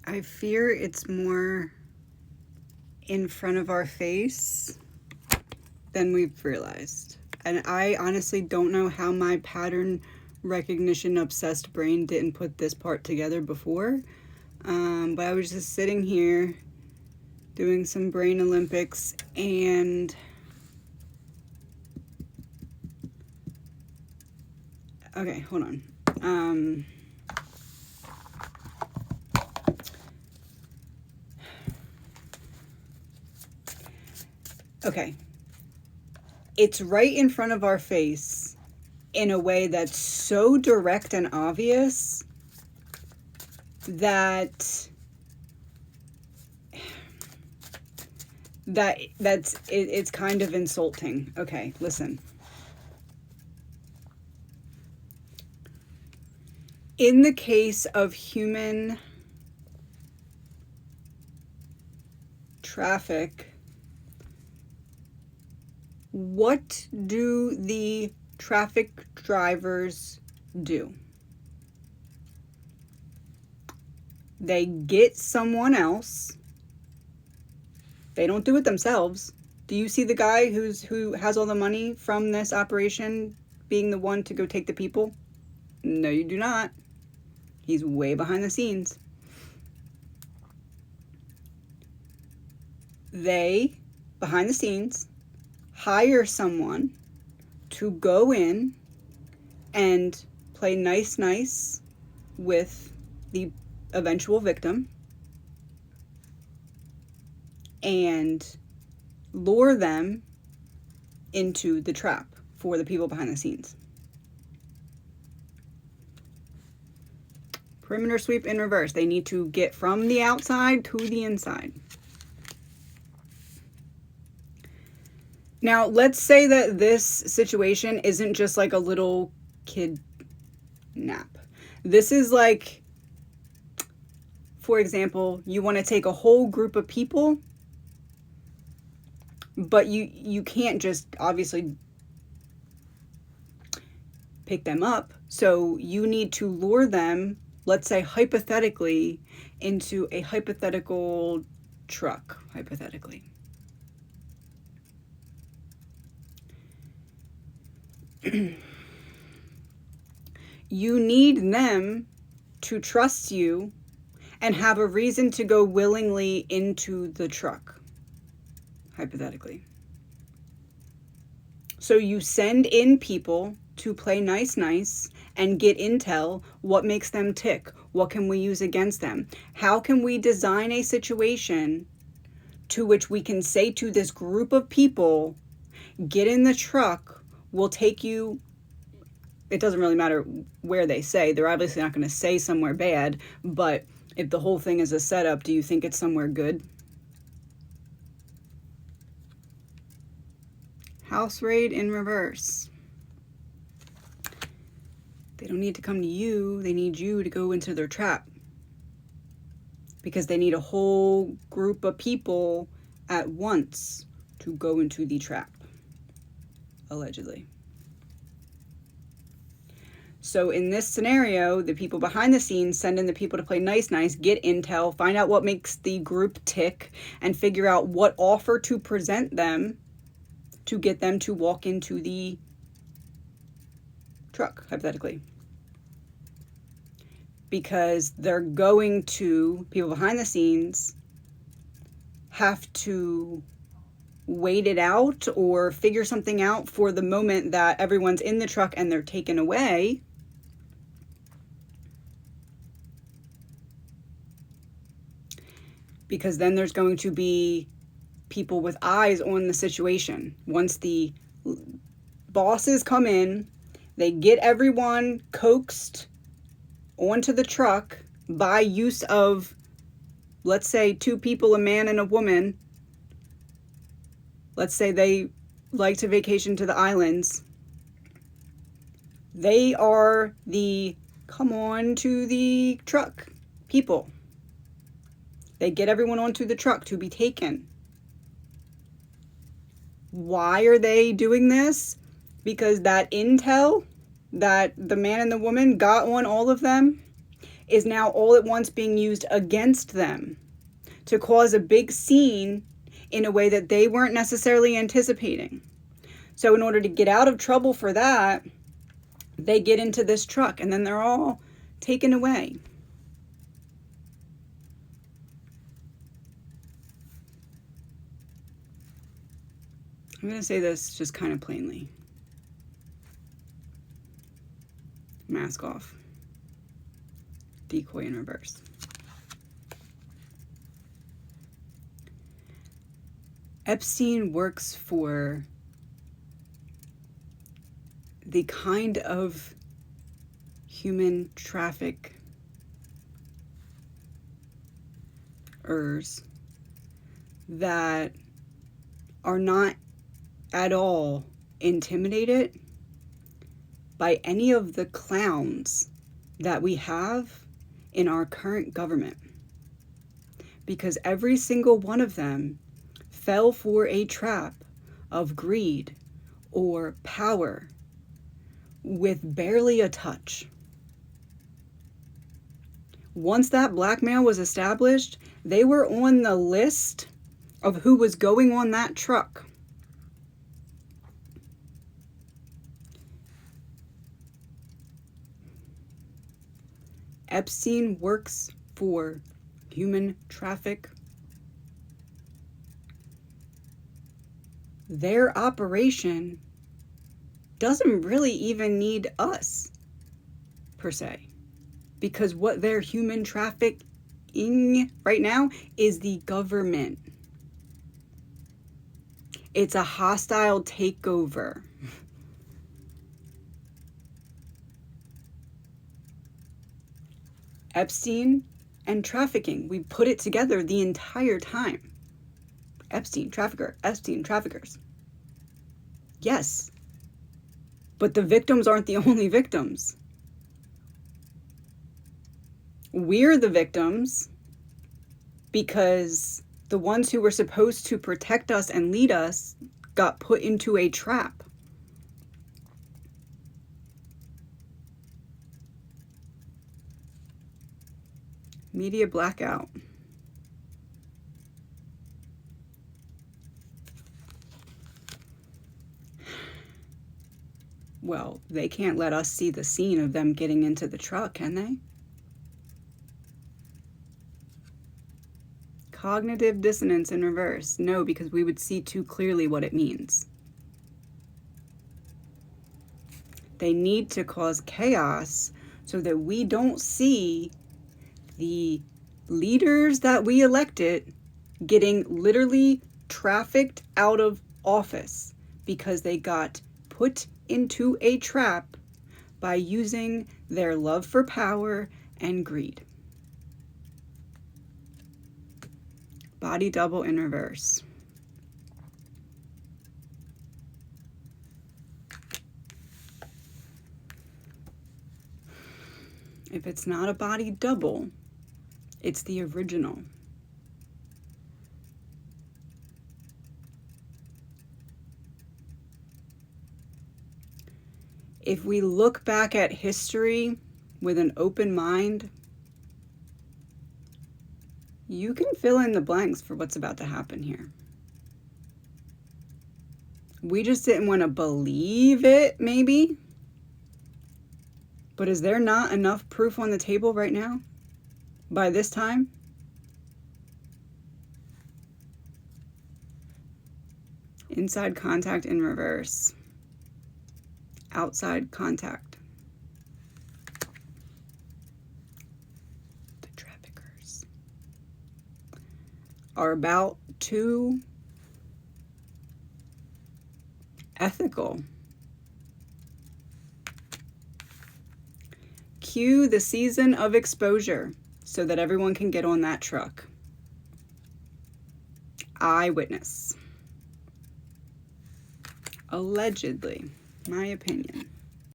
I fear it's more in front of our face than we've realized. And I honestly don't know how my pattern recognition obsessed brain didn't put this part together before. But I was just sitting here doing some brain Olympics and okay, hold on. Okay. It's right in front of our face in a way that's so direct and obvious that it's kind of insulting. Okay, listen. In the case of human traffic, what do the traffic drivers do? They get someone else. They don't do it themselves. Do you see the guy who has all the money from this operation being the one to go take the people? No, you do not. He's way behind the scenes. They, behind the scenes, hire someone to go in and play nice with the eventual victim and lure them into the trap for the people behind the scenes. Perimeter sweep in reverse. They need to get from the outside to the inside. Now, let's say that this situation isn't just like a little kid nap. This is like, for example, you want to take a whole group of people, but you can't just obviously pick them up. So you need to lure them, let's say hypothetically, into a hypothetical truck, hypothetically. You need them to trust you and have a reason to go willingly into the truck, hypothetically. So you send in people to play nice and get intel. What makes them tick? What can we use against them? How can we design a situation to which we can say to this group of people, get in the truck, we'll take you. It doesn't really matter where they say. They're obviously not going to say somewhere bad, but if the whole thing is a setup, do you think it's somewhere good? House raid in reverse. They don't need to come to you. They need you to go into their trap. Because they need a whole group of people at once to go into the trap. Allegedly. So in this scenario, the people behind the scenes send in the people to play nice, get intel, find out what makes the group tick, and figure out what offer to present them to get them to walk into the truck, hypothetically. Because they're going to, people behind the scenes have to wait it out or figure something out for the moment that everyone's in the truck and they're taken away. Because then there's going to be people with eyes on the situation. Once the bosses come in, they get everyone coaxed onto the truck by use of, let's say, 2 people, a man and a woman. Let's say they like to vacation to the islands. They are the come on to the truck people. They get everyone onto the truck to be taken. Why are they doing this? Because that intel that the man and the woman got on all of them is now all at once being used against them to cause a big scene in a way that they weren't necessarily anticipating. So in order to get out of trouble for that, they get into this truck and then they're all taken away. I'm going to say this just kind of plainly. Mask off. Decoy in reverse. Epstein works for the kind of human traffickers that are not at all intimidated by any of the clowns that we have in our current government. Because every single one of them fell for a trap of greed or power with barely a touch. Once that blackmail was established, they were on the list of who was going on that truck. Epstein works for human traffic. Their operation doesn't really even need us, per se, because what they're human trafficking right now is the government. It's a hostile takeover. Epstein and trafficking, we put it together the entire time. Epstein, trafficker, Epstein, traffickers. Yes, but the victims aren't the only victims. We're the victims because the ones who were supposed to protect us and lead us got put into a trap. Media blackout. Well, they can't let us see the scene of them getting into the truck, can they? Cognitive dissonance in reverse. No, because we would see too clearly what it means. They need to cause chaos so that we don't see the leaders that we elected getting literally trafficked out of office because they got put into a trap by using their love for power and greed. Body double in reverse. If it's not a body double, it's the original. If we look back at history with an open mind, you can fill in the blanks for what's about to happen here. We just didn't want to believe it, maybe. But is there not enough proof on the table right now? By this time? Inside contact in reverse. Outside contact. The traffickers are about to ethical. Cue the season of exposure so that everyone can get on that truck. Eyewitness. Allegedly, my opinion.